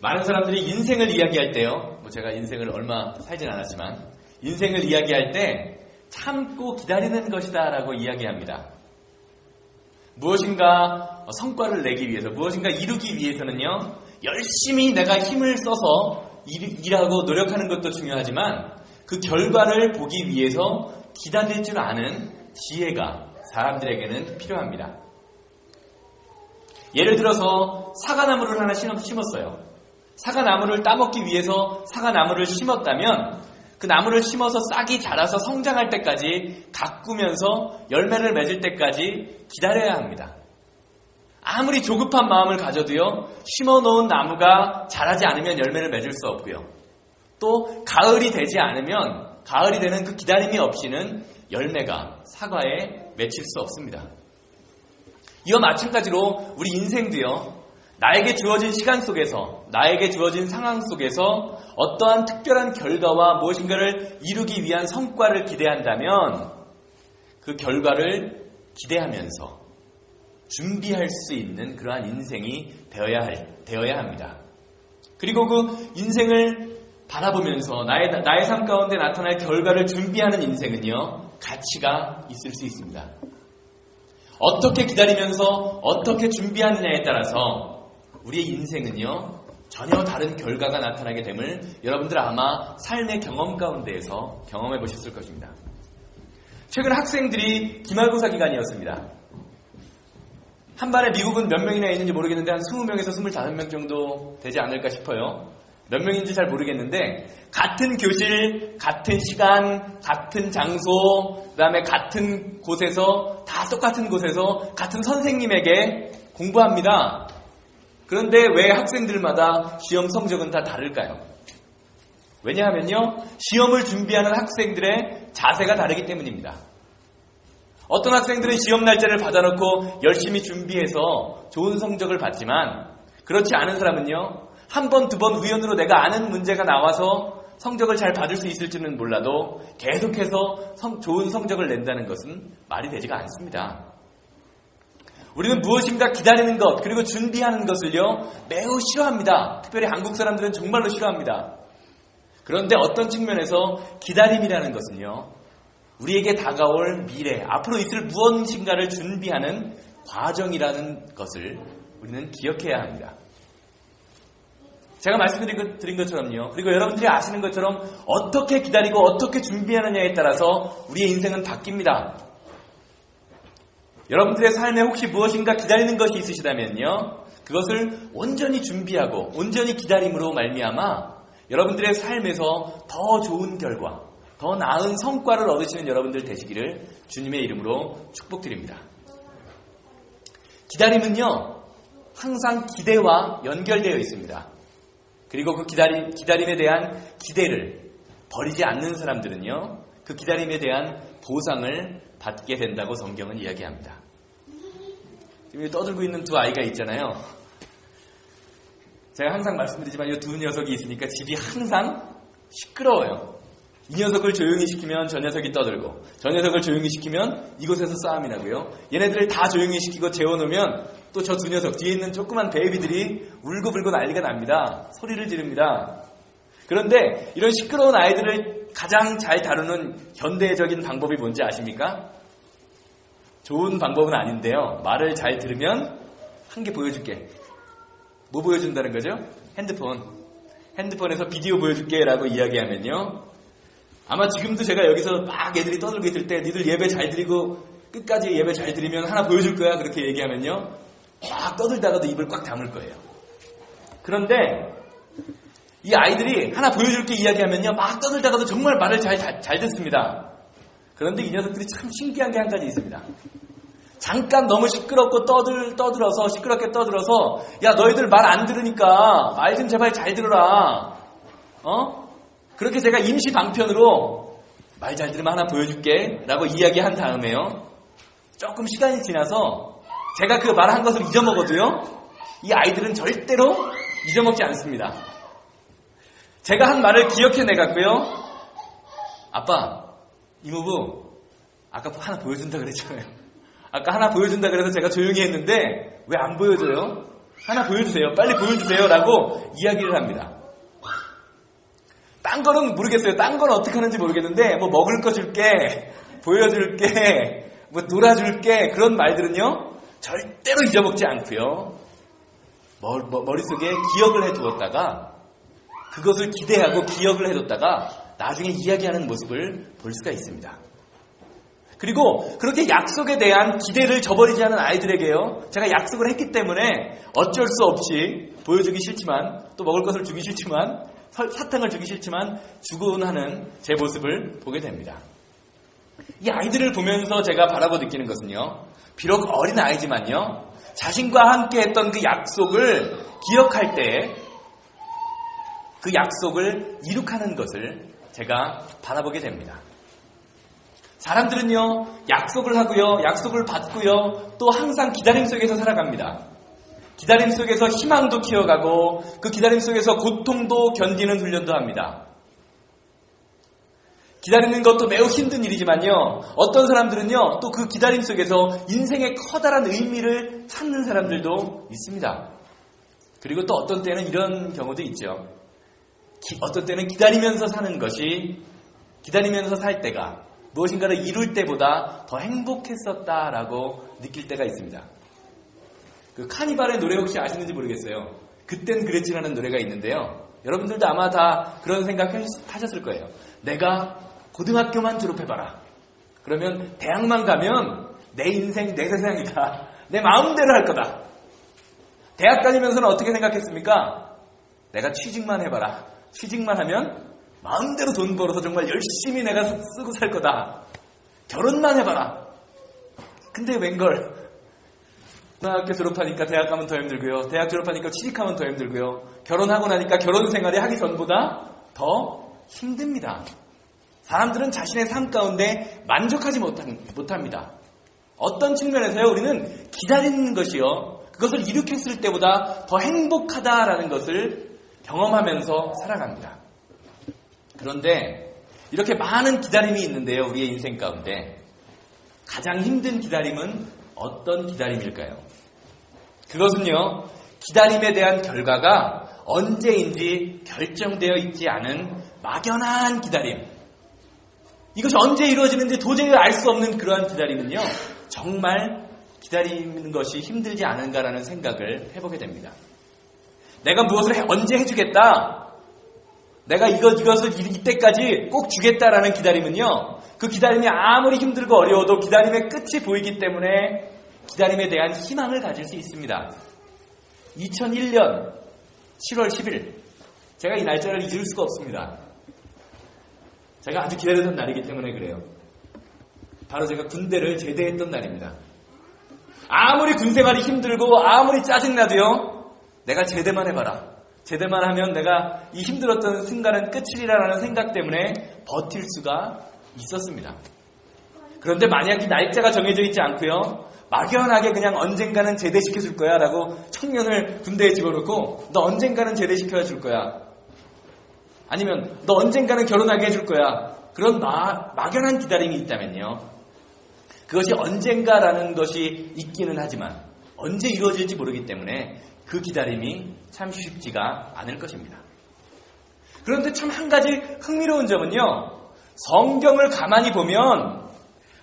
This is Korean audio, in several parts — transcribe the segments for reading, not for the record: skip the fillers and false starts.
많은 사람들이 인생을 이야기할 때요, 제가 인생을 얼마 살진 않았지만, 인생을 이야기할 때 참고 기다리는 것이다 라고 이야기합니다. 무엇인가 성과를 내기 위해서, 무엇인가 이루기 위해서는요, 열심히 내가 힘을 써서 일하고 노력하는 것도 중요하지만 그 결과를 보기 위해서 기다릴 줄 아는 지혜가 사람들에게는 필요합니다. 예를 들어서 사과나무를 하나 심었어요. 사과나무를 따먹기 위해서 사과나무를 심었다면 그 나무를 심어서 싹이 자라서 성장할 때까지 가꾸면서 열매를 맺을 때까지 기다려야 합니다. 아무리 조급한 마음을 가져도요, 심어놓은 나무가 자라지 않으면 열매를 맺을 수 없고요. 또 가을이 되지 않으면, 가을이 되는 그 기다림이 없이는 열매가 사과에 맺힐 수 없습니다. 이와 마찬가지로 우리 인생도요, 나에게 주어진 시간 속에서, 나에게 주어진 상황 속에서 어떠한 특별한 결과와 무엇인가를 이루기 위한 성과를 기대한다면 그 결과를 기대하면서 준비할 수 있는 그러한 인생이 되어야 합니다. 그리고 그 인생을 바라보면서 나의 삶 가운데 나타날 결과를 준비하는 인생은요, 가치가 있을 수 있습니다. 어떻게 기다리면서 어떻게 준비하느냐에 따라서 우리의 인생은요, 전혀 다른 결과가 나타나게 됨을 여러분들 아마 삶의 경험 가운데에서 경험해 보셨을 것입니다. 최근 학생들이 기말고사 기간이었습니다. 한 반에 미국은 몇 명이나 있는지 모르겠는데 한 20명에서 25명 정도 되지 않을까 싶어요. 몇 명인지 잘 모르겠는데 같은 교실, 같은 시간, 같은 장소, 그 다음에 같은 곳에서, 다 똑같은 곳에서 같은 선생님에게 공부합니다. 그런데 왜 학생들마다 시험 성적은 다 다를까요? 왜냐하면요, 시험을 준비하는 학생들의 자세가 다르기 때문입니다. 어떤 학생들은 시험 날짜를 받아놓고 열심히 준비해서 좋은 성적을 받지만, 그렇지 않은 사람은요, 한 번, 두 번 우연으로 내가 아는 문제가 나와서 성적을 잘 받을 수 있을지는 몰라도 계속해서 좋은 성적을 낸다는 것은 말이 되지가 않습니다. 우리는 무엇인가 기다리는 것, 그리고 준비하는 것을요, 매우 싫어합니다. 특별히 한국 사람들은 정말로 싫어합니다. 그런데 어떤 측면에서 기다림이라는 것은요, 우리에게 다가올 미래, 앞으로 있을 무엇인가를 준비하는 과정이라는 것을 우리는 기억해야 합니다. 제가 말씀드린 것처럼요, 그리고 여러분들이 아시는 것처럼 어떻게 기다리고 어떻게 준비하느냐에 따라서 우리의 인생은 바뀝니다. 여러분들의 삶에 혹시 무엇인가 기다리는 것이 있으시다면요, 그것을 온전히 준비하고 온전히 기다림으로 말미암아 여러분들의 삶에서 더 좋은 결과, 더 나은 성과를 얻으시는 여러분들 되시기를 주님의 이름으로 축복드립니다. 기다림은요, 항상 기대와 연결되어 있습니다. 그리고 그 기다림에 대한 기대를 버리지 않는 사람들은요, 그 기다림에 대한 보상을 받게 된다고 성경은 이야기합니다. 지금 떠들고 있는 두 아이가 있잖아요. 제가 항상 말씀드리지만 이 두 녀석이 있으니까 집이 항상 시끄러워요. 이 녀석을 조용히 시키면 저 녀석이 떠들고, 저 녀석을 조용히 시키면 이곳에서 싸움이 나고요. 얘네들을 다 조용히 시키고 재워놓으면 또 저 두 녀석, 뒤에 있는 조그만 베이비들이 울고불고 난리가 납니다. 소리를 지릅니다. 그런데 이런 시끄러운 아이들을 가장 잘 다루는 현대적인 방법이 뭔지 아십니까? 좋은 방법은 아닌데요, 말을 잘 들으면 한 개 보여줄게. 뭐 보여준다는 거죠? 핸드폰에서 비디오 보여줄게 라고 이야기하면요, 아마 지금도 제가 여기서 막 애들이 떠들고 있을 때 니들 예배 잘 드리고 끝까지 예배 잘 드리면 하나 보여줄 거야 그렇게 얘기하면요, 막 떠들다가도 입을 꽉 다물 거예요. 그런데 이 아이들이 하나 보여줄게 이야기하면요, 막 떠들다가도 정말 말을 잘 듣습니다. 그런데 이 녀석들이 참 신기한 게 한 가지 있습니다. 잠깐 너무 시끄럽고 시끄럽게 떠들어서, 야, 너희들 말 안 들으니까 말 좀 제발 잘 들어라. 그렇게 제가 임시 방편으로 말 잘 들으면 하나 보여줄게 라고 이야기한 다음에요, 조금 시간이 지나서 제가 그 말한 것을 잊어먹어도요, 이 아이들은 절대로 잊어먹지 않습니다. 제가 한 말을 기억해내갖고요, 아빠, 이모부, 아까 하나 보여준다 그랬잖아요. 아까 하나 보여준다 그래서 제가 조용히 했는데 왜 안 보여줘요? 하나 보여주세요. 빨리 보여주세요. 라고 이야기를 합니다. 딴 거는 모르겠어요. 딴 건 어떻게 하는지 모르겠는데 뭐 먹을 거 줄게, 보여줄게, 뭐 놀아줄게 그런 말들은요 절대로 잊어먹지 않고요. 머릿속에 기억을 해두었다가 그것을 기대하고 기억을 해뒀다가 나중에 이야기하는 모습을 볼 수가 있습니다. 그리고 그렇게 약속에 대한 기대를 저버리지 않은 아이들에게요. 제가 약속을 했기 때문에 어쩔 수 없이 보여주기 싫지만 또 먹을 것을 주기 싫지만 사탕을 주기 싫지만 주곤 하는 제 모습을 보게 됩니다. 이 아이들을 보면서 제가 바라보 느끼는 것은요. 비록 어린 아이지만요. 자신과 함께 했던 그 약속을 기억할 때 그 약속을 이룩하는 것을 제가 바라보게 됩니다. 사람들은요, 약속을 하고요, 약속을 받고요, 또 항상 기다림 속에서 살아갑니다. 기다림 속에서 희망도 키워가고, 그 기다림 속에서 고통도 견디는 훈련도 합니다. 기다리는 것도 매우 힘든 일이지만요, 어떤 사람들은요, 또 그 기다림 속에서 인생의 커다란 의미를 찾는 사람들도 있습니다. 그리고 또 어떤 때는 이런 경우도 있죠. 어떤 때는 기다리면서 사는 것이, 기다리면서 살 때가 무엇인가를 이룰 때보다 더 행복했었다라고 느낄 때가 있습니다. 그 카니발의 노래 혹시 아시는지 모르겠어요. 그땐 그랬지라는 노래가 있는데요. 여러분들도 아마 다 그런 생각 하셨을 거예요. 내가 고등학교만 졸업해봐라. 그러면 대학만 가면 내 인생, 내 세상이다. 내 마음대로 할 거다. 대학 다니면서는 어떻게 생각했습니까? 내가 취직만 해봐라. 취직만 하면 마음대로 돈 벌어서 정말 열심히 내가 쓰고 살 거다. 결혼만 해봐라. 근데 웬걸 고등학교 졸업하니까 대학 가면 더 힘들고요. 대학 졸업하니까 취직하면 더 힘들고요. 결혼하고 나니까 결혼 생활이 하기 전보다 더 힘듭니다. 사람들은 자신의 삶 가운데 만족하지 못합니다. 어떤 측면에서요. 우리는 기다리는 것이요. 그것을 이룩했을 때보다 더 행복하다라는 것을 경험하면서 살아갑니다. 그런데 이렇게 많은 기다림이 있는데요. 우리의 인생 가운데 가장 힘든 기다림은 어떤 기다림일까요? 그것은요. 기다림에 대한 결과가 언제인지 결정되어 있지 않은 막연한 기다림. 이것이 언제 이루어지는지 도저히 알 수 없는 그러한 기다림은요. 정말 기다리는 것이 힘들지 않은가라는 생각을 해보게 됩니다. 내가 무엇을 언제 해주겠다. 내가 이것을 이때까지 꼭 주겠다라는 기다림은요. 그 기다림이 아무리 힘들고 어려워도 기다림의 끝이 보이기 때문에 기다림에 대한 희망을 가질 수 있습니다. 2001년 7월 10일 제가 이 날짜를 잊을 수가 없습니다. 제가 아주 기다리던 날이기 때문에 그래요. 바로 제가 군대를 제대했던 날입니다. 아무리 군생활이 힘들고 아무리 짜증나도요. 내가 제대만 해봐라. 제대만 하면 내가 이 힘들었던 순간은 끝이라는 생각 때문에 버틸 수가 있었습니다. 그런데 만약 이 날짜가 정해져 있지 않고요. 막연하게 그냥 언젠가는 제대시켜줄 거야 라고 청년을 군대에 집어넣고 너 언젠가는 제대시켜야 줄 거야. 아니면 너 언젠가는 결혼하게 해줄 거야. 그런 막연한 기다림이 있다면요. 그것이 언젠가라는 것이 있기는 하지만 언제 이루어질지 모르기 때문에 그 기다림이 참 쉽지가 않을 것입니다. 그런데 참 한 가지 흥미로운 점은요. 성경을 가만히 보면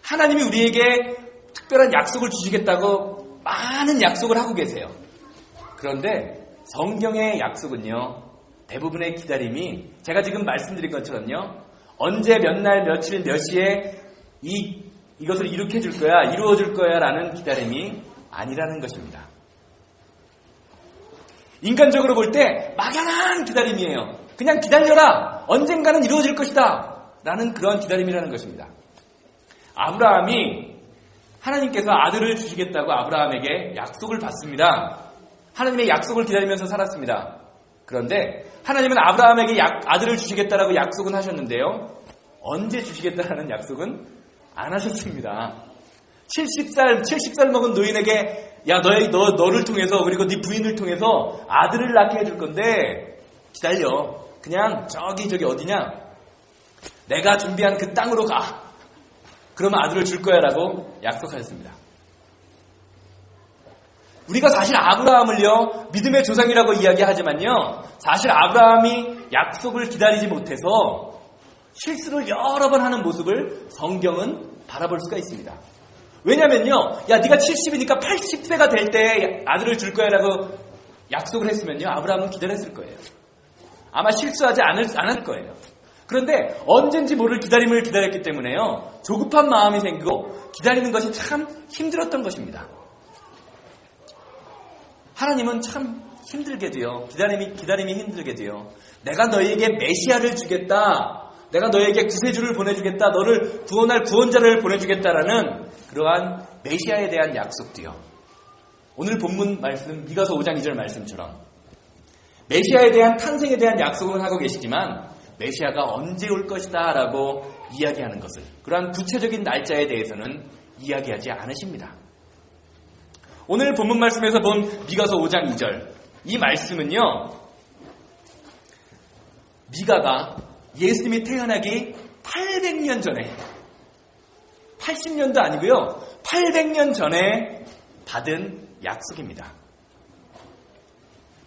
하나님이 우리에게 특별한 약속을 주시겠다고 많은 약속을 하고 계세요. 그런데 성경의 약속은요. 대부분의 기다림이 제가 지금 말씀드린 것처럼요. 언제 몇 날 며칠 몇 시에 이것을 이룩해 줄 거야, 이루어 줄 거야 라는 기다림이 아니라는 것입니다. 인간적으로 볼 때 막연한 기다림이에요. 그냥 기다려라. 언젠가는 이루어질 것이다. 라는 그런 기다림이라는 것입니다. 아브라함이 하나님께서 아들을 주시겠다고 아브라함에게 약속을 받습니다. 하나님의 약속을 기다리면서 살았습니다. 그런데 하나님은 아브라함에게 아들을 주시겠다라고 약속은 하셨는데요. 언제 주시겠다라는 약속은 안 하셨습니다. 70살 먹은 노인에게 야 너를 통해서 그리고 네 부인을 통해서 아들을 낳게 해줄 건데 기다려. 그냥 저기 어디냐? 내가 준비한 그 땅으로 가. 그러면 아들을 줄 거야 라고 약속하셨습니다. 우리가 사실 아브라함을요, 믿음의 조상이라고 이야기하지만요, 사실 아브라함이 약속을 기다리지 못해서 실수를 여러 번 하는 모습을 성경은 바라볼 수가 있습니다. 왜냐면요, 야, 네가 70이니까 80세가 될 때 아들을 줄 거야 라고 약속을 했으면요, 아브라함은 기다렸을 거예요. 아마 실수하지 않을 거예요. 그런데 언젠지 모를 기다림을 기다렸기 때문에요, 조급한 마음이 생기고 기다리는 것이 참 힘들었던 것입니다. 하나님은 참 힘들게도요, 기다림이 힘들게도요, 내가 너에게 메시아를 주겠다, 내가 너에게 구세주를 보내주겠다, 너를 구원할 구원자를 보내주겠다라는 그러한 메시아에 대한 약속도요, 오늘 본문 말씀 미가서 5장 2절 말씀처럼 메시아에 대한 탄생에 대한 약속은 하고 계시지만 메시아가 언제 올 것이다 라고 이야기하는 것을, 그러한 구체적인 날짜에 대해서는 이야기하지 않으십니다. 오늘 본문 말씀에서 본 미가서 5장 2절, 이 말씀은요, 미가가 예수님이 태어나기 800년 전에, 80년도 아니고요, 800년 전에 받은 약속입니다.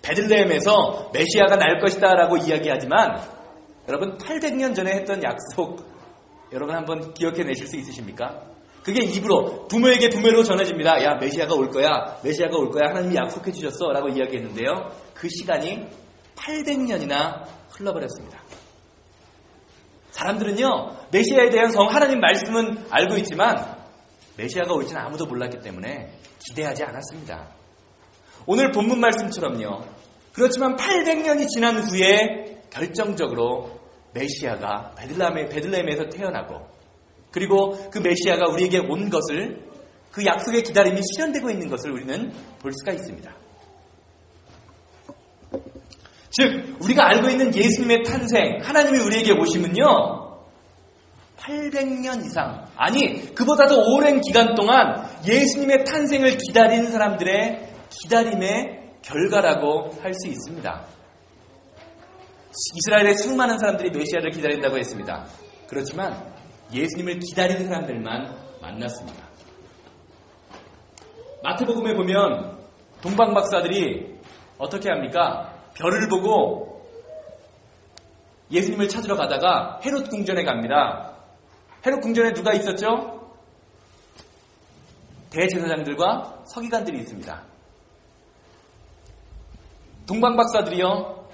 베들레헴에서 메시아가 날 것이다 라고 이야기하지만 여러분, 800년 전에 했던 약속 여러분 한번 기억해내실 수 있으십니까? 그게 입으로, 부모에게 부모로 전해집니다. 야, 메시아가 올 거야, 메시아가 올 거야, 하나님이 약속해 주셨어 라고 이야기했는데요, 그 시간이 800년이나 흘러버렸습니다. 사람들은요, 메시아에 대한 하나님 말씀은 알고 있지만 메시아가 올지는 아무도 몰랐기 때문에 기대하지 않았습니다. 오늘 본문 말씀처럼요, 그렇지만 800년이 지난 후에 결정적으로 메시아가 베들레헴에서 태어나고, 그리고 그 메시아가 우리에게 온 것을, 그 약속의 기다림이 실현되고 있는 것을 우리는 볼 수가 있습니다. 즉, 우리가 알고 있는 예수님의 탄생, 하나님이 우리에게 오심은요, 800년 이상, 아니 그보다도 오랜 기간 동안 예수님의 탄생을 기다리는 사람들의 기다림의 결과라고 할 수 있습니다. 이스라엘의 수많은 사람들이 메시아를 기다린다고 했습니다. 그렇지만 예수님을 기다리는 사람들만 만났습니다. 마태복음에 보면 동방박사들이 어떻게 합니까? 별을 보고 예수님을 찾으러 가다가 헤롯 궁전에 갑니다. 헤롯 궁전에 누가 있었죠? 대제사장들과 서기관들이 있습니다. 동방박사들이요,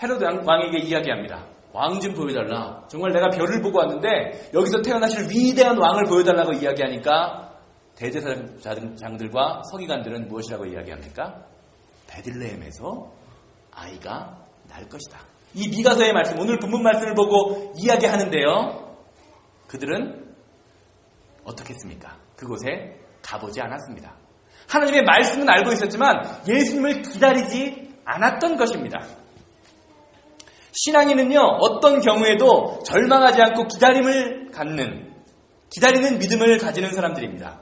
헤롯 왕에게 이야기합니다. 왕 좀 보여달라. 정말 내가 별을 보고 왔는데 여기서 태어나실 위대한 왕을 보여달라고 이야기하니까 대제사장들과 서기관들은 무엇이라고 이야기합니까? 베들레헴에서 아이가 날 것이다. 이 미가서의 말씀, 오늘 본문 말씀을 보고 이야기하는데요, 그들은 어떻게 했습니까? 그곳에 가보지 않았습니다. 하나님의 말씀은 알고 있었지만 예수님을 기다리지 않았던 것입니다. 신앙인은요, 어떤 경우에도 절망하지 않고 기다리는 믿음을 가지는 사람들입니다.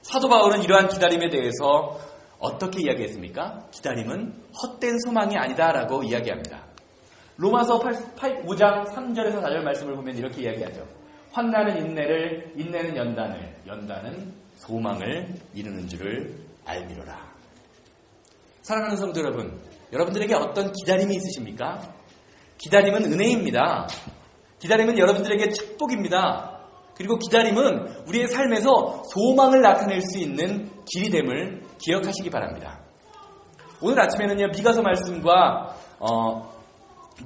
사도 바울은 이러한 기다림에 대해서 어떻게 이야기했습니까? 기다림은 헛된 소망이 아니다라고 이야기합니다. 로마서 5장 3절에서 4절 말씀을 보면 이렇게 이야기하죠. 환난은 인내를, 인내는 연단을, 연단은 소망을 이루는 줄을 알미로라. 사랑하는 성도 여러분, 여러분들에게 어떤 기다림이 있으십니까? 기다림은 은혜입니다. 기다림은 여러분들에게 축복입니다. 그리고 기다림은 우리의 삶에서 소망을 나타낼 수 있는 길이 됨을 기억하시기 바랍니다. 오늘 아침에는요, 미가서 말씀과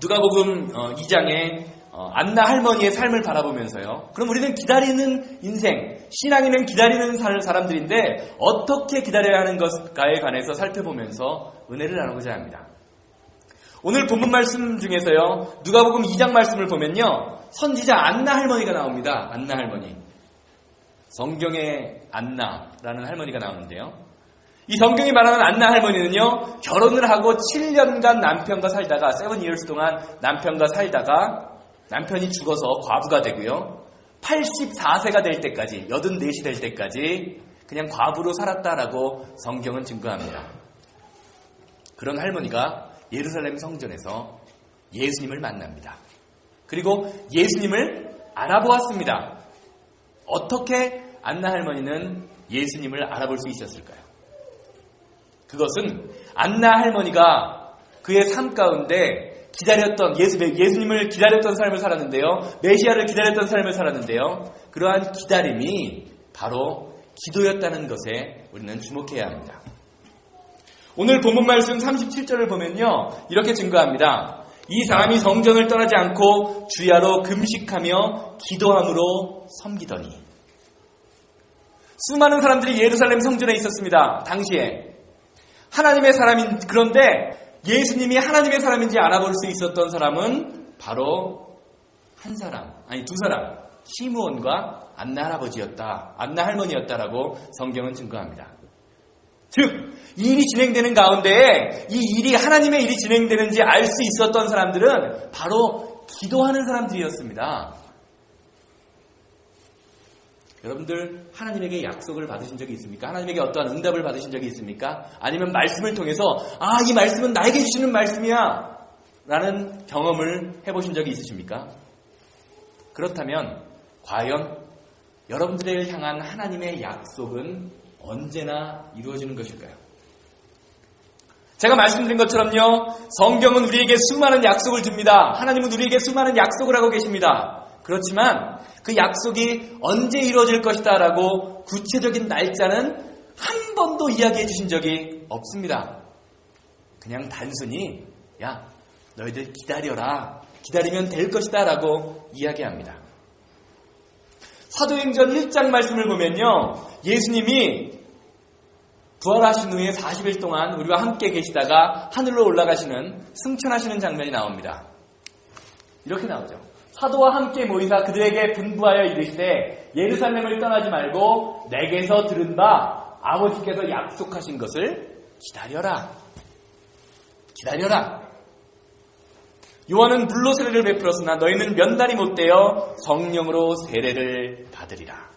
누가복음 2장의 안나 할머니의 삶을 바라보면서요, 그럼 우리는 기다리는 인생, 신앙인은 기다리는 사람들인데 어떻게 기다려야 하는 것가에 관해서 살펴보면서 은혜를 나누고자 합니다. 오늘 본문 말씀 중에서요, 누가복음 2장 말씀을 보면요, 선지자 안나 할머니가 나옵니다. 안나 할머니. 성경에 안나라는 할머니가 나오는데요, 이 성경이 말하는 안나 할머니는요, 결혼을 하고 7년간 남편과 살다가, 7 years 동안 남편과 살다가 남편이 죽어서 과부가 되고요, 84세가 될 때까지, 84시 될 때까지 그냥 과부로 살았다라고 성경은 증거합니다. 그런 할머니가 예루살렘 성전에서 예수님을 만납니다. 그리고 예수님을 알아보았습니다. 어떻게 안나 할머니는 예수님을 알아볼 수 있었을까요? 그것은 안나 할머니가 그의 삶 가운데 기다렸던 예수님을 기다렸던 삶을 살았는데요. 메시아를 기다렸던 삶을 살았는데요. 그러한 기다림이 바로 기도였다는 것에 우리는 주목해야 합니다. 오늘 본문 말씀 37절을 보면요. 이렇게 증거합니다. 이 사람이 성전을 떠나지 않고 주야로 금식하며 기도함으로 섬기더니. 수많은 사람들이 예루살렘 성전에 있었습니다. 당시에. 하나님의 사람인, 그런데 예수님이 하나님의 사람인지 알아볼 수 있었던 사람은 바로 한 사람, 아니 두 사람, 시므온과 안나 할아버지였다, 안나 할머니였다라고 성경은 증거합니다. 즉, 이 일이 진행되는 가운데 이 일이 하나님의 일이 진행되는지 알 수 있었던 사람들은 바로 기도하는 사람들이었습니다. 여러분들 하나님에게 약속을 받으신 적이 있습니까? 하나님에게 어떠한 응답을 받으신 적이 있습니까? 아니면 말씀을 통해서 이 말씀은 나에게 주시는 말씀이야 라는 경험을 해보신 적이 있으십니까? 그렇다면 과연 여러분들을 향한 하나님의 약속은 언제나 이루어지는 것일까요? 제가 말씀드린 것처럼요, 성경은 우리에게 수많은 약속을 줍니다. 하나님은 우리에게 수많은 약속을 하고 계십니다. 그렇지만 그 약속이 언제 이루어질 것이다 라고 구체적인 날짜는 한 번도 이야기해 주신 적이 없습니다. 그냥 단순히 너희들 기다려라, 기다리면 될 것이다 라고 이야기합니다. 사도행전 1장 말씀을 보면요, 예수님이 부활하신 후에 40일 동안 우리와 함께 계시다가 하늘로 올라가시는, 승천하시는 장면이 나옵니다. 이렇게 나오죠. 사도와 함께 모이사 그들에게 분부하여 이르시되 예루살렘을 떠나지 말고 내게서 들은 바 아버지께서 약속하신 것을 기다려라. 기다려라. 요한은 물로 세례를 베풀었으나 너희는 몇 날이 못되어 성령으로 세례를 받으리라.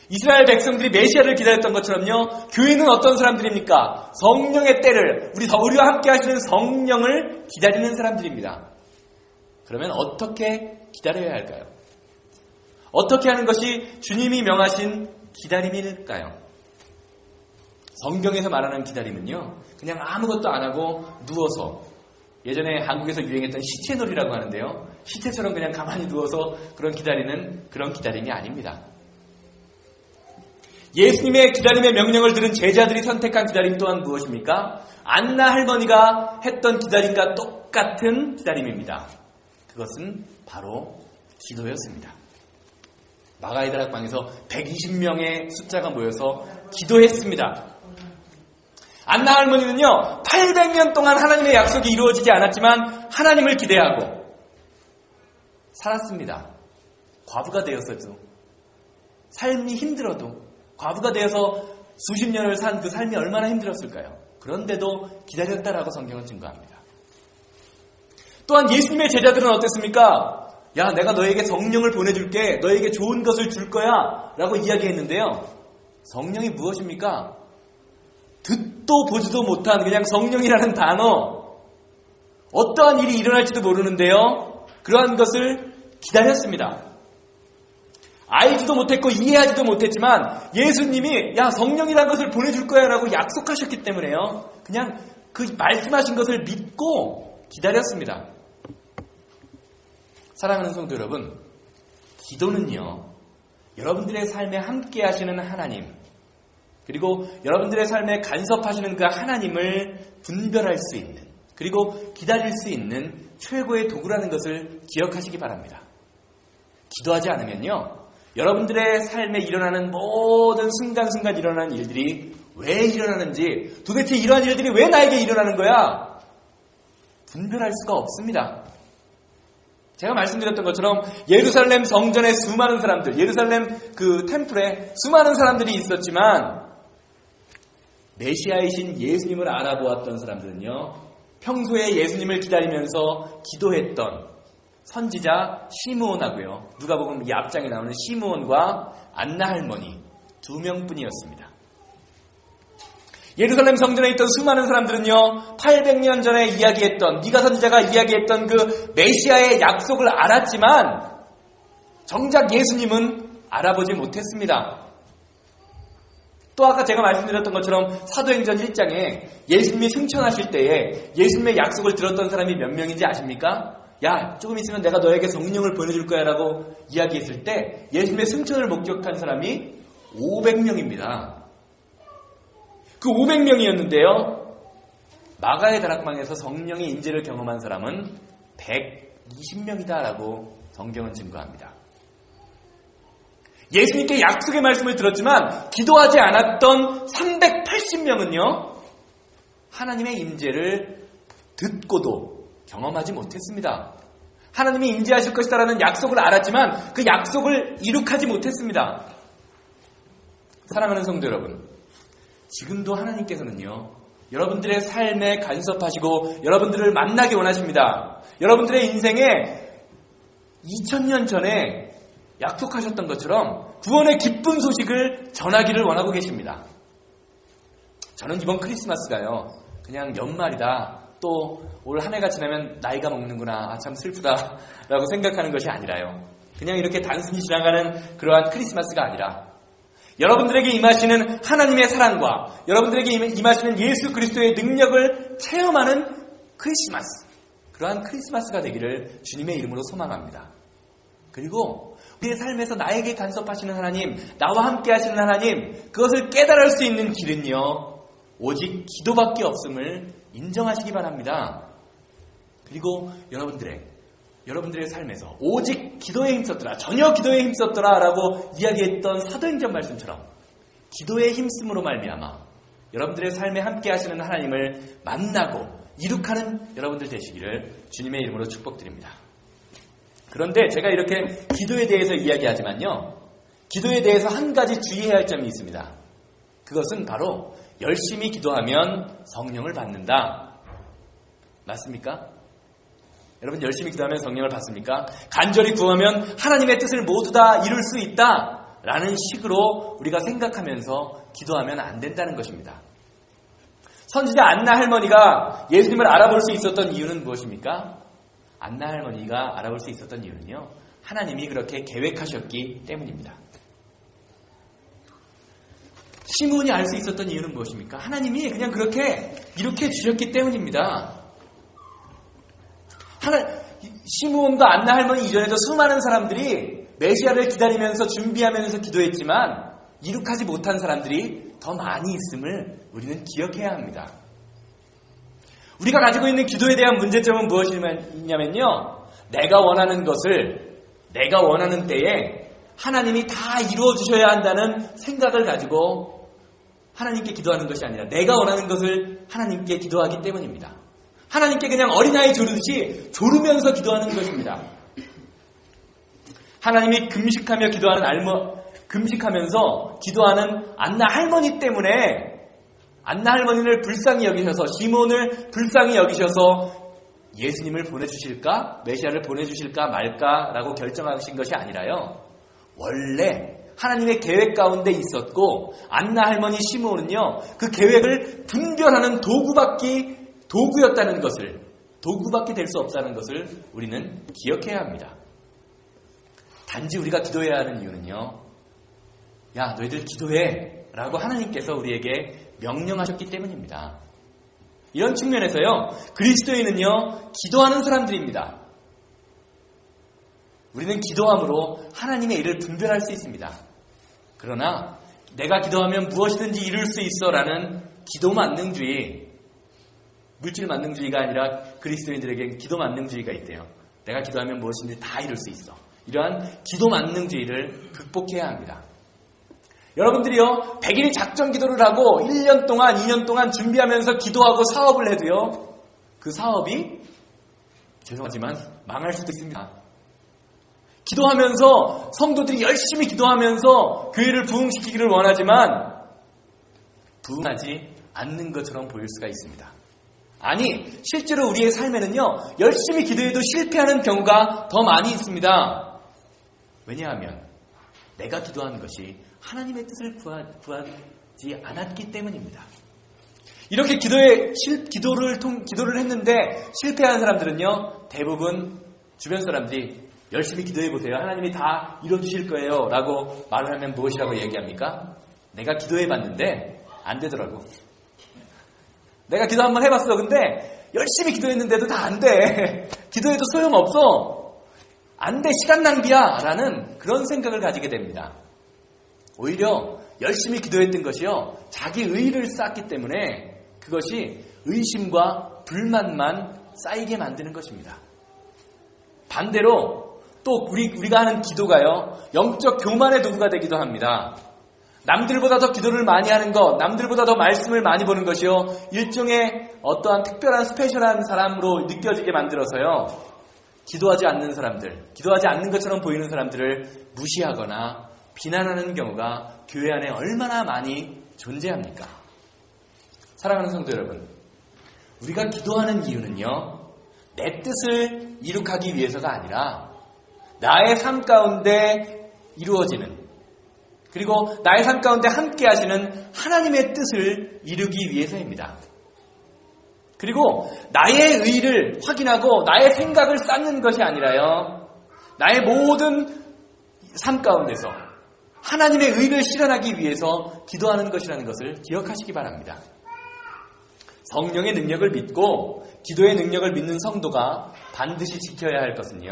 이스라엘 백성들이 메시아를 기다렸던 것처럼요, 교회는 어떤 사람들입니까? 성령의 때를, 우리와 함께 하시는 성령을 기다리는 사람들입니다. 그러면 어떻게 기다려야 할까요? 어떻게 하는 것이 주님이 명하신 기다림일까요? 성경에서 말하는 기다림은요, 그냥 아무것도 안 하고 누워서, 예전에 한국에서 유행했던 시체놀이라고 하는데요, 시체처럼 그냥 가만히 누워서 기다리는 그런 기다림이 아닙니다. 예수님의 기다림의 명령을 들은 제자들이 선택한 기다림 또한 무엇입니까? 안나 할머니가 했던 기다림과 똑같은 기다림입니다. 그것은 바로 기도였습니다. 마가의 다락방에서 120명의 숫자가 모여서 기도했습니다. 안나 할머니는요, 800년 동안 하나님의 약속이 이루어지지 않았지만 하나님을 기대하고 살았습니다. 과부가 되었어도, 삶이 힘들어도, 과부가 되어서 수십 년을 산 그 삶이 얼마나 힘들었을까요? 그런데도 기다렸다라고 성경은 증거합니다. 또한 예수님의 제자들은 어땠습니까? 내가 너에게 성령을 보내줄게, 너에게 좋은 것을 줄 거야 라고 이야기했는데요, 성령이 무엇입니까? 듣도 보지도 못한 그냥 성령이라는 단어, 어떠한 일이 일어날지도 모르는데요, 그러한 것을 기다렸습니다. 알지도 못했고 이해하지도 못했지만 예수님이 성령이라는 것을 보내줄 거야 라고 약속하셨기 때문에요, 그냥 그 말씀하신 것을 믿고 기다렸습니다. 사랑하는 성도 여러분, 기도는요, 여러분들의 삶에 함께 하시는 하나님, 그리고 여러분들의 삶에 간섭하시는 그 하나님을 분별할 수 있는, 그리고 기다릴 수 있는 최고의 도구라는 것을 기억하시기 바랍니다. 기도하지 않으면요, 여러분들의 삶에 일어나는 모든 순간순간 일어나는 일들이 왜 일어나는지, 도대체 이러한 일들이 왜 나에게 일어나는 거야? 분별할 수가 없습니다. 제가 말씀드렸던 것처럼 예루살렘 성전에 수많은 사람들, 예루살렘 그 템플에 수많은 사람들이 있었지만 메시아이신 예수님을 알아보았던 사람들은요, 평소에 예수님을 기다리면서 기도했던 선지자 시므온하고요, 누가복음 이 앞장에 나오는 시므온과 안나 할머니 두 명뿐이었습니다. 예루살렘 성전에 있던 수많은 사람들은요, 800년 전에 이야기했던, 미가 선지자가 이야기했던 그 메시아의 약속을 알았지만 정작 예수님은 알아보지 못했습니다. 또 아까 제가 말씀드렸던 것처럼 사도행전 1장에 예수님이 승천하실 때에 예수님의 약속을 들었던 사람이 몇 명인지 아십니까? 야, 조금 있으면 내가 너에게 성령을 보내줄 거야 라고 이야기했을 때 예수님의 승천을 목격한 사람이 500명입니다. 그 500명이었는데요. 마가의 다락방에서 성령의 인재를 경험한 사람은 120명이다 라고 성경은 증거합니다. 예수님께 약속의 말씀을 들었지만 기도하지 않았던 380명은요. 하나님의 임재를 듣고도 경험하지 못했습니다. 하나님이 임재하실 것이다라는 약속을 알았지만 그 약속을 이룩하지 못했습니다. 사랑하는 성도 여러분, 지금도 하나님께서는요. 여러분들의 삶에 간섭하시고 여러분들을 만나기 원하십니다. 여러분들의 인생에 2000년 전에 약속하셨던 것처럼 구원의 기쁜 소식을 전하기를 원하고 계십니다. 저는 이번 크리스마스가요. 그냥 연말이다. 또 올 한 해가 지나면 나이가 먹는구나. 아, 참 슬프다. 라고 생각하는 것이 아니라요. 그냥 이렇게 단순히 지나가는 그러한 크리스마스가 아니라 여러분들에게 임하시는 하나님의 사랑과 여러분들에게 임하시는 예수 그리스도의 능력을 체험하는 크리스마스. 그러한 크리스마스가 되기를 주님의 이름으로 소망합니다. 그리고 우리의 삶에서 나에게 간섭하시는 하나님, 나와 함께 하시는 하나님, 그것을 깨달을 수 있는 길은요. 오직 기도밖에 없음을 인정하시기 바랍니다. 그리고 여러분들의 삶에서 오직 기도에 힘썼더라, 전혀 기도에 힘썼더라 라고 이야기했던 사도행전 말씀처럼 기도에 힘쓰므로 말미암아 여러분들의 삶에 함께 하시는 하나님을 만나고 이룩하는 여러분들 되시기를 주님의 이름으로 축복드립니다. 그런데 제가 이렇게 기도에 대해서 이야기하지만요. 기도에 대해서 한 가지 주의해야 할 점이 있습니다. 그것은 바로 열심히 기도하면 성령을 받는다. 맞습니까? 여러분 열심히 기도하면 성령을 받습니까? 간절히 구하면 하나님의 뜻을 모두 다 이룰 수 있다 라는 식으로 우리가 생각하면서 기도하면 안 된다는 것입니다. 선지자 안나 할머니가 예수님을 알아볼 수 있었던 이유는 무엇입니까? 안나 할머니가 알아볼 수 있었던 이유는요. 하나님이 그렇게 계획하셨기 때문입니다. 시므온이 알 수 있었던 이유는 무엇입니까? 하나님이 그냥 그렇게 이렇게 주셨기 때문입니다. 시므온과 안나 할머니 이전에도 수많은 사람들이 메시아를 기다리면서 준비하면서 기도했지만 이룩하지 못한 사람들이 더 많이 있음을 우리는 기억해야 합니다. 우리가 가지고 있는 기도에 대한 문제점은 무엇이냐면요. 내가 원하는 것을 내가 원하는 때에 하나님이 다 이루어 주셔야 한다는 생각을 가지고 하나님께 기도하는 것이 아니라 내가 원하는 것을 하나님께 기도하기 때문입니다. 하나님께 그냥 어린아이 조르듯이 조르면서 기도하는 것입니다. 하나님이 금식하면서 기도하는 안나 할머니 때문에 안나 할머니를 불쌍히 여기셔서 시몬을 불쌍히 여기셔서 예수님을 보내주실까? 메시아를 보내주실까 말까라고 결정하신 것이 아니라요. 원래 하나님의 계획 가운데 있었고 안나 할머니 시므온은요. 그 계획을 분별하는 도구였다는 것을 도구밖에 될 수 없다는 것을 우리는 기억해야 합니다. 단지 우리가 기도해야 하는 이유는요. 야 너희들 기도해 라고 하나님께서 우리에게 명령하셨기 때문입니다. 이런 측면에서요. 그리스도인은요. 기도하는 사람들입니다. 우리는 기도함으로 하나님의 일을 분별할 수 있습니다. 그러나 내가 기도하면 무엇이든지 이룰 수 있어 라는 기도 만능주의, 물질 만능주의가 아니라 그리스도인들에게 기도 만능주의가 있대요. 내가 기도하면 무엇이든지 다 이룰 수 있어. 이러한 기도 만능주의를 극복해야 합니다. 여러분들이요 100일 작전 기도를 하고 1년 동안 2년 동안 준비하면서 기도하고 사업을 해도요 그 사업이 죄송하지만 망할 수도 있습니다. 기도하면서 성도들이 열심히 기도하면서 교회를 부흥시키기를 원하지만 부흥하지 않는 것처럼 보일 수가 있습니다. 아니 실제로 우리의 삶에는요 열심히 기도해도 실패하는 경우가 더 많이 있습니다. 왜냐하면 내가 기도하는 것이 하나님의 뜻을 구하지 않았기 때문입니다. 이렇게 기도를 했는데 실패한 사람들은요 대부분 주변 사람들이 열심히 기도해보세요. 하나님이 다 이뤄주실 거예요 라고 말을 하면 무엇이라고 얘기합니까? 내가 기도해 봤는데 안 되더라고. 내가 기도 한번 해봤어. 근데 열심히 기도했는데도 다 안 돼. 기도해도 소용없어. 안 돼. 시간 낭비야. 라는 그런 생각을 가지게 됩니다. 오히려 열심히 기도했던 것이요, 자기 의의를 쌓기 때문에 그것이 의심과 불만만 쌓이게 만드는 것입니다. 반대로 또 우리가 하는 기도가요, 영적 교만의 도구가 되기도 합니다. 남들보다 더 기도를 많이 하는 것, 남들보다 더 말씀을 많이 보는 것이요, 일종의 어떠한 특별한 스페셜한 사람으로 느껴지게 만들어서요, 기도하지 않는 사람들, 기도하지 않는 것처럼 보이는 사람들을 무시하거나 비난하는 경우가 교회 안에 얼마나 많이 존재합니까? 사랑하는 성도 여러분, 우리가 기도하는 이유는요, 내 뜻을 이룩하기 위해서가 아니라 나의 삶 가운데 이루어지는, 그리고 나의 삶 가운데 함께 하시는 하나님의 뜻을 이루기 위해서입니다. 그리고 나의 의의를 확인하고 나의 생각을 쌓는 것이 아니라요, 나의 모든 삶 가운데서 하나님의 의를 실현하기 위해서 기도하는 것이라는 것을 기억하시기 바랍니다. 성령의 능력을 믿고 기도의 능력을 믿는 성도가 반드시 지켜야 할 것은요,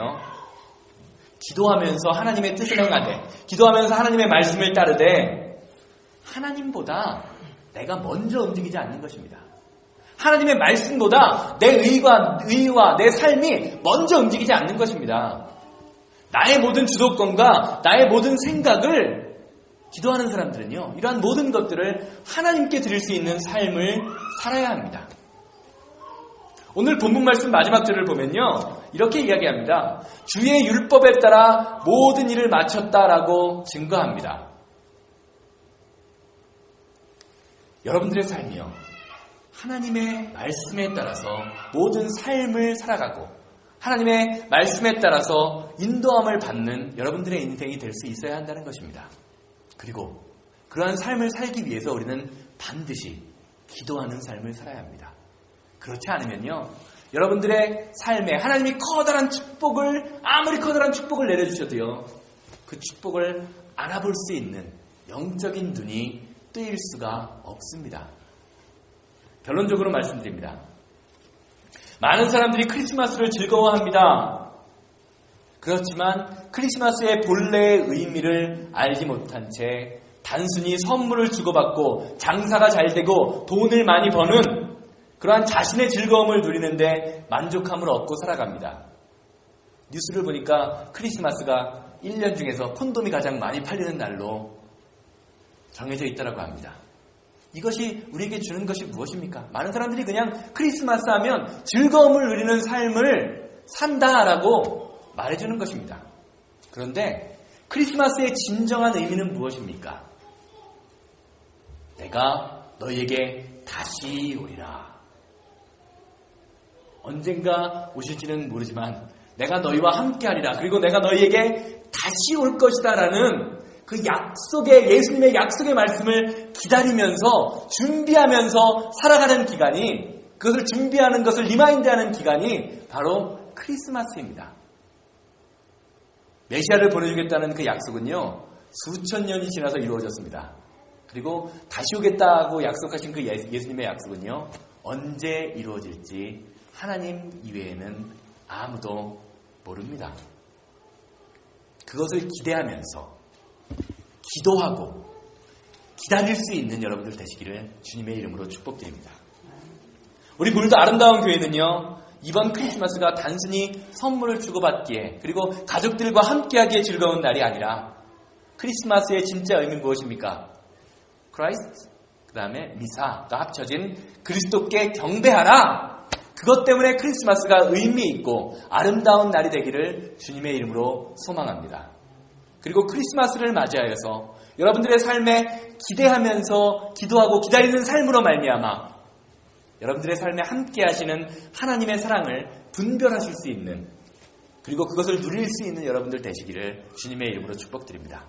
기도하면서 하나님의 뜻을 행하되, 기도하면서 하나님의 말씀을 따르되 하나님보다 내가 먼저 움직이지 않는 것입니다. 하나님의 말씀보다 내 의와 내 삶이 먼저 움직이지 않는 것입니다. 나의 모든 주도권과 나의 모든 생각을, 기도하는 사람들은요, 이러한 모든 것들을 하나님께 드릴 수 있는 삶을 살아야 합니다. 오늘 본문 말씀 마지막 절을 보면요, 이렇게 이야기합니다. 주의 율법에 따라 모든 일을 마쳤다라고 증거합니다. 여러분들의 삶이요, 하나님의 말씀에 따라서 모든 삶을 살아가고 하나님의 말씀에 따라서 인도함을 받는 여러분들의 인생이 될 수 있어야 한다는 것입니다. 그리고 그러한 삶을 살기 위해서 우리는 반드시 기도하는 삶을 살아야 합니다. 그렇지 않으면요, 여러분들의 삶에 하나님이 커다란 축복을, 아무리 커다란 축복을 내려주셔도요, 그 축복을 알아볼 수 있는 영적인 눈이 뜨일 수가 없습니다. 결론적으로 말씀드립니다. 많은 사람들이 크리스마스를 즐거워합니다. 그렇지만 크리스마스의 본래의 의미를 알지 못한 채 단순히 선물을 주고받고 장사가 잘 되고 돈을 많이 버는 그러한 자신의 즐거움을 누리는데 만족함을 얻고 살아갑니다. 뉴스를 보니까 크리스마스가 1년 중에서 콘돔이 가장 많이 팔리는 날로 정해져 있다고 합니다. 이것이 우리에게 주는 것이 무엇입니까? 많은 사람들이 그냥 크리스마스 하면 즐거움을 누리는 삶을 산다라고 말해주는 것입니다. 그런데 크리스마스의 진정한 의미는 무엇입니까? 내가 너희에게 다시 오리라. 언젠가 오실지는 모르지만 내가 너희와 함께하리라. 그리고 내가 너희에게 다시 올 것이다 라는 그 약속의, 예수님의 약속의 말씀을 기다리면서 준비하면서 살아가는 기간이, 그것을 준비하는 것을 리마인드하는 기간이 바로 크리스마스입니다. 메시아를 보내주겠다는 그 약속은요, 수천 년이 지나서 이루어졌습니다. 그리고 다시 오겠다고 약속하신 그 예수님의 약속은요, 언제 이루어질지 하나님 이외에는 아무도 모릅니다. 그것을 기대하면서 기도하고 기다릴 수 있는 여러분들 되시기를 주님의 이름으로 축복드립니다. 우리 오늘도 아름다운 교회는요, 이번 크리스마스가 단순히 선물을 주고받기에, 그리고 가족들과 함께하기에 즐거운 날이 아니라 크리스마스의 진짜 의미는 무엇입니까? 크라이스트, 그 다음에 미사가 합쳐진 그리스도께 경배하라. 그것 때문에 크리스마스가 의미 있고 아름다운 날이 되기를 주님의 이름으로 소망합니다. 그리고 크리스마스를 맞이하여서 여러분들의 삶에 기대하면서 기도하고 기다리는 삶으로 말미암아 여러분들의 삶에 함께 하시는 하나님의 사랑을 분별하실 수 있는, 그리고 그것을 누릴 수 있는 여러분들 되시기를 주님의 이름으로 축복드립니다.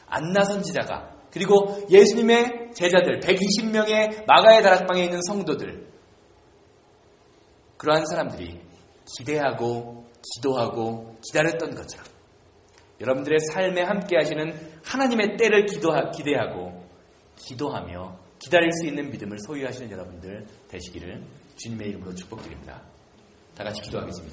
안나 선지자가, 그리고 예수님의 제자들 120명의 마가의 다락방에 있는 성도들, 그러한 사람들이 기대하고 기도하고 기다렸던 것처럼 여러분들의 삶에 함께 하시는 하나님의 때를 기대하고 기도하며 기다릴 수 있는 믿음을 소유하시는 여러분들 되시기를 주님의 이름으로 축복드립니다. 다 같이 기도하겠습니다.